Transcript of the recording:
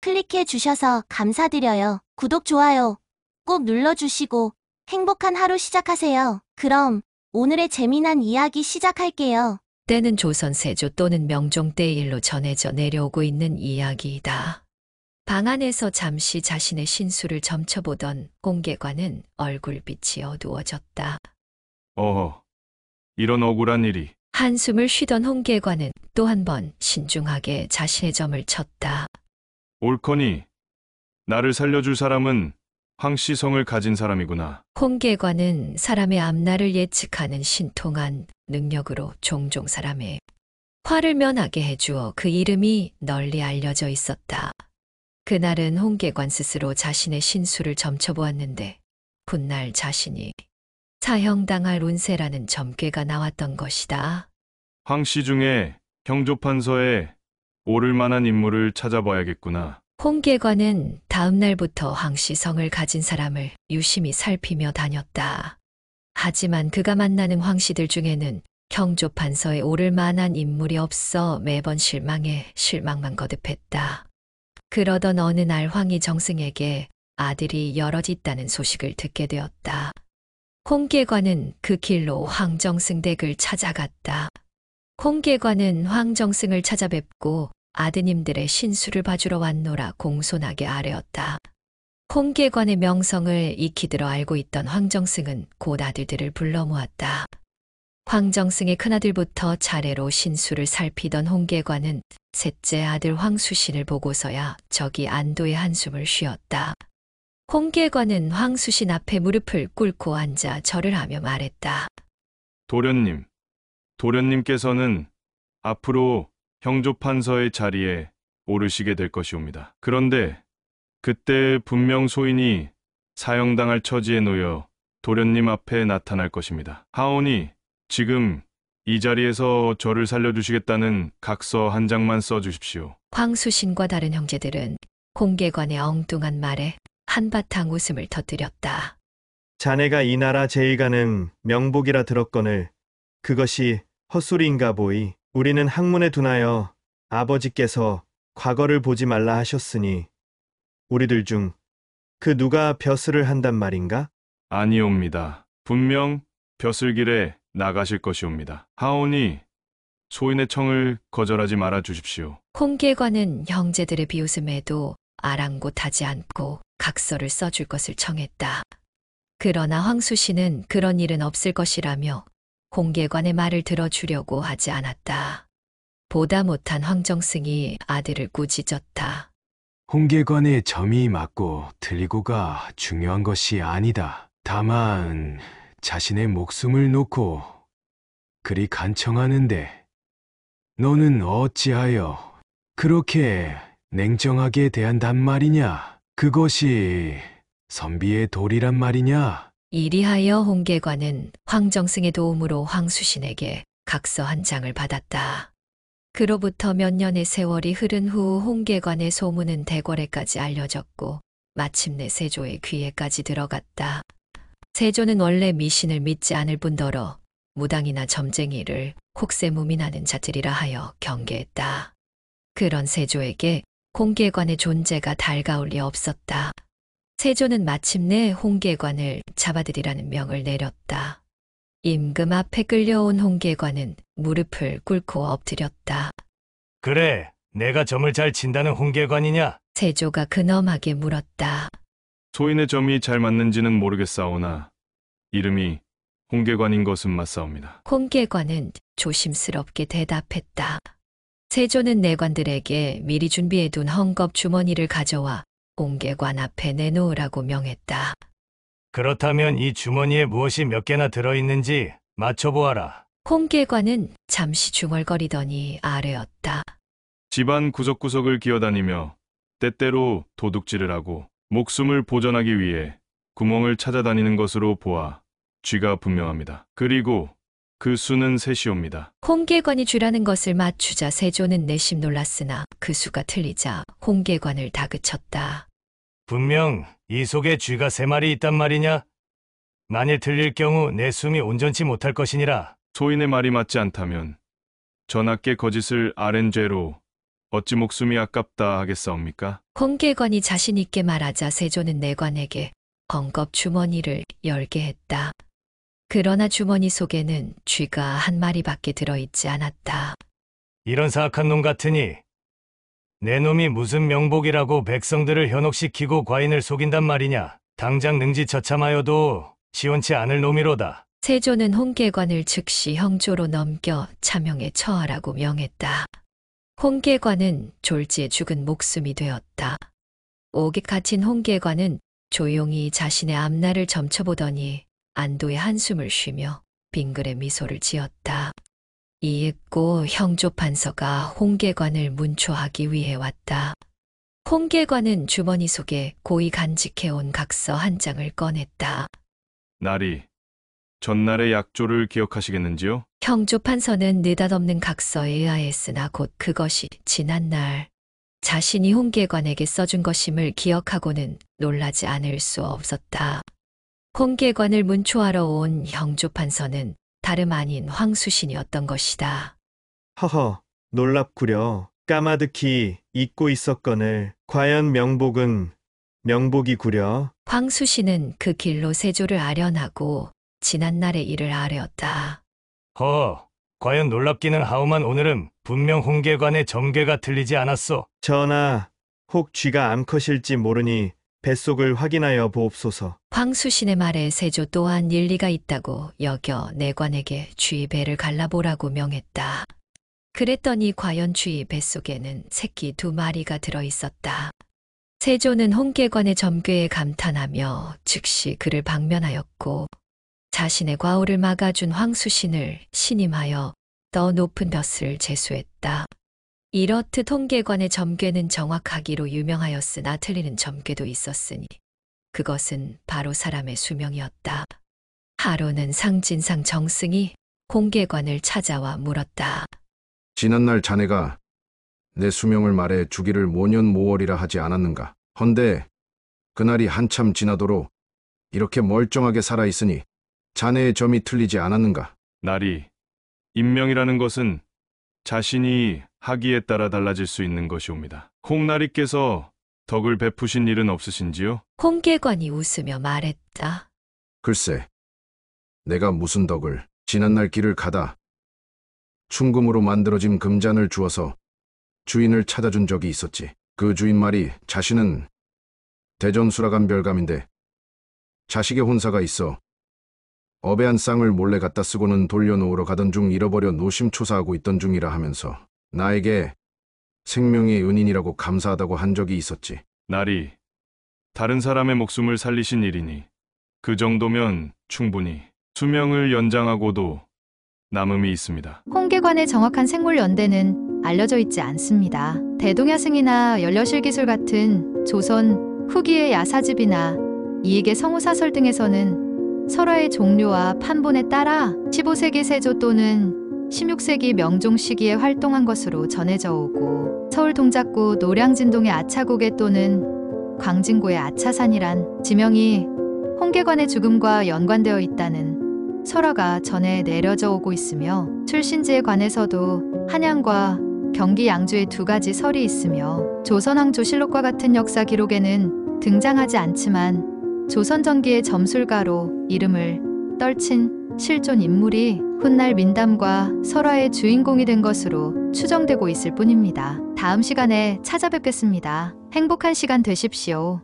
클릭해 주셔서 감사드려요. 구독, 좋아요 꼭 눌러주시고 행복한 하루 시작하세요. 그럼 오늘의 재미난 이야기 시작할게요. 때는 조선 세조 또는 명종 때의 일로 전해져 내려오고 있는 이야기이다. 방 안에서 잠시 자신의 신수를 점쳐보던 홍계관은 얼굴빛이 어두워졌다. 어허, 이런 억울한 일이. 한숨을 쉬던 홍계관은 또 한 번 신중하게 자신의 점을 쳤다. 옳거니 나를 살려줄 사람은 황씨성을 가진 사람이구나. 홍계관은 사람의 앞날을 예측하는 신통한 능력으로 종종 사람의 화를 면하게 해주어 그 이름이 널리 알려져 있었다. 그날은 홍계관 스스로 자신의 신수를 점쳐보았는데 훗날 자신이 사형당할 운세라는 점괘가 나왔던 것이다. 황씨 중에 형조판서에 오를 만한 인물을 찾아봐야겠구나. 홍계관은 다음 날부터 황씨성을 가진 사람을 유심히 살피며 다녔다. 하지만 그가 만나는 황씨들 중에는 형조판서에 오를 만한 인물이 없어 매번 실망해 실망만 거듭했다. 그러던 어느 날 황희 정승에게 아들이 여럿 있다는 소식을 듣게 되었다. 홍계관은 그 길로 황정승 댁을 찾아갔다. 홍계관은 황정승을 찾아뵙고 아드님들의 신수를 봐주러 왔노라 공손하게 아뢰었다. 홍계관의 명성을 익히 들어 알고 있던 황정승은 곧 아들들을 불러 모았다. 황정승의 큰아들부터 차례로 신수를 살피던 홍계관은 셋째 아들 황수신을 보고서야 저기 안도의 한숨을 쉬었다. 홍계관은 황수신 앞에 무릎을 꿇고 앉아 절을 하며 말했다. 도련님께서는 앞으로 형조판서의 자리에 오르시게 될 것이옵니다. 그런데 그때 분명 소인이 사형당할 처지에 놓여 도련님 앞에 나타날 것입니다. 하오니 지금 이 자리에서 저를 살려주시겠다는 각서 한 장만 써주십시오. 황수신과 다른 형제들은 홍계관의 엉뚱한 말에 한바탕 웃음을 터뜨렸다. 자네가 이 나라 제의가는 명복이라 들었거늘 그것이 헛소리인가 보이. 우리는 학문에 둔하여 아버지께서 과거를 보지 말라 하셨으니 우리들 중 그 누가 벼슬을 한단 말인가? 아니옵니다. 분명 벼슬길에 나가실 것이옵니다. 하오니 소인의 청을 거절하지 말아 주십시오. 홍계관은 형제들의 비웃음에도 아랑곳하지 않고 각서를 써줄 것을 청했다. 그러나 황수신은 그런 일은 없을 것이라며 홍계관의 말을 들어주려고 하지 않았다. 보다 못한 황정승이 아들을 꾸짖었다. 홍계관의 점이 맞고 틀리고가 중요한 것이 아니다. 다만 자신의 목숨을 놓고 그리 간청하는데 너는 어찌하여 그렇게 냉정하게 대한단 말이냐? 그것이 선비의 도리란 말이냐? 이리하여 홍계관은 황정승의 도움으로 황수신에게 각서 한 장을 받았다. 그로부터 몇 년의 세월이 흐른 후 홍계관의 소문은 대궐에까지 알려졌고 마침내 세조의 귀에까지 들어갔다. 세조는 원래 미신을 믿지 않을 뿐더러 무당이나 점쟁이를 콕세무민하는 자들이라 하여 경계했다. 그런 세조에게 홍계관의 존재가 달가울 리 없었다. 세조는 마침내 홍계관을 잡아들이라는 명을 내렸다. 임금 앞에 끌려온 홍계관은 무릎을 꿇고 엎드렸다. 그래, 내가 점을 잘 친다는 홍계관이냐? 세조가 근엄하게 물었다. 소인의 점이 잘 맞는지는 모르겠사오나 이름이 홍계관인 것은 맞사옵니다. 홍계관은 조심스럽게 대답했다. 세조는 내관들에게 미리 준비해둔 헝겊 주머니를 가져와 홍계관 앞에 내놓으라고 명했다. 그렇다면 이 주머니에 무엇이 몇 개나 들어있는지 맞춰보아라. 홍계관은 잠시 중얼거리더니 아뢰었다. 집안 구석구석을 기어다니며 때때로 도둑질을 하고 목숨을 보전하기 위해 구멍을 찾아다니는 것으로 보아 쥐가 분명합니다. 그리고 그 수는 셋이옵니다. 홍계관이 쥐라는 것을 맞추자 세조는 내심 놀랐으나 그 수가 틀리자 홍계관을 다그쳤다. 분명 이 속에 쥐가 3마리 있단 말이냐? 만일 틀릴 경우 내 숨이 온전치 못할 것이니라. 소인의 말이 맞지 않다면 전하께 거짓을 아랜 죄로 어찌 목숨이 아깝다 하겠사옵니까? 홍계관이 자신 있게 말하자 세조는 내관에게 헝겊 주머니를 열게 했다. 그러나 주머니 속에는 쥐가 한 마리밖에 들어있지 않았다. 이런 사악한 놈 같으니 내 놈이 무슨 명복이라고 백성들을 현혹시키고 과인을 속인단 말이냐. 당장 능지처참하여도 시원치 않을 놈이로다. 세조는 홍계관을 즉시 형조로 넘겨 차명에 처하라고 명했다. 홍계관은 졸지에 죽은 목숨이 되었다. 옥에 갇힌 홍계관은 조용히 자신의 앞날을 점쳐보더니 안도의 한숨을 쉬며 빙그레 미소를 지었다. 이윽고 형조 판서가 홍계관을 문초하기 위해 왔다. 홍계관은 주머니 속에 고이 간직해온 각서 한 장을 꺼냈다. 날이 전날의 약조를 기억하시겠는지요? 형조 판서는 느닷없는 각서에 의아했으나 곧 그것이 지난날 자신이 홍계관에게 써준 것임을 기억하고는 놀라지 않을 수 없었다. 홍계관을 문초하러 온 형조 판서는 다름 아닌 황수신이었던 것이다. 허허, 놀랍구려. 까마득히 잊고 있었거늘. 과연 명복은 명복이구려. 황수신은 그 길로 세조를 아련하고 지난날의 일을 아뢰었다. 과연 놀랍기는 하오만 오늘은 분명 홍계관의 점괘가 틀리지 않았소. 전하, 혹 쥐가 암컷일지 모르니 뱃속을 확인하여 보옵소서. 황수신의 말에 세조 또한 일리가 있다고 여겨 내관에게 쥐 배를 갈라보라고 명했다. 그랬더니 과연 쥐 뱃속에는 새끼 2마리가 들어있었다. 세조는 홍계관의 점괘에 감탄하며 즉시 그를 방면하였고 자신의 과오를 막아준 황수신을 신임하여 더 높은 벼슬을 제수했다. 이렇듯 홍계관의 점괘는 정확하기로 유명하였으나 틀리는 점괘도 있었으니 그것은 바로 사람의 수명이었다. 하루는 상진상 정승이 홍계관을 찾아와 물었다. 지난날 자네가 내 수명을 말해 주기를 모년모월이라 하지 않았는가? 헌데 그날이 한참 지나도록 이렇게 멀쩡하게 살아있으니 자네의 점이 틀리지 않았는가? 날이 인명이라는 것은 자신이 하기에 따라 달라질 수 있는 것이옵니다. 홍나리께서 덕을 베푸신 일은 없으신지요? 홍계관이 웃으며 말했다. 글쎄, 내가 무슨 덕을 지난날 길을 가다 충금으로 만들어진 금잔을 주어서 주인을 찾아준 적이 있었지. 그 주인 말이 자신은 대전수라간 별감인데 자식의 혼사가 있어 업에한 쌍을 몰래 갖다 쓰고는 돌려놓으러 가던 중 잃어버려 노심초사하고 있던 중이라 하면서 나에게 생명의 은인이라고 감사하다고 한 적이 있었지. 날이 다른 사람의 목숨을 살리신 일이니 그 정도면 충분히 수명을 연장하고도 남음이 있습니다. 홍계관의 정확한 생물 연대는 알려져 있지 않습니다. 대동야승이나 연려실기술 같은 조선 후기의 야사집이나 이익의 성우사설 등에서는 설화의 종료와 판본에 따라 15세기 세조 또는 16세기 명종 시기에 활동한 것으로 전해져 오고 서울 동작구 노량진동의 아차고개 또는 광진고의 아차산이란 지명이 홍계관의 죽음과 연관되어 있다는 설화가 전해 내려져 오고 있으며 출신지에 관해서도 한양과 경기 양주의 2가지 설이 있으며 조선왕조실록과 같은 역사 기록에는 등장하지 않지만 조선 전기의 점술가로 이름을 떨친 실존 인물이 훗날 민담과 설화의 주인공이 된 것으로 추정되고 있을 뿐입니다. 다음 시간에 찾아뵙겠습니다. 행복한 시간 되십시오.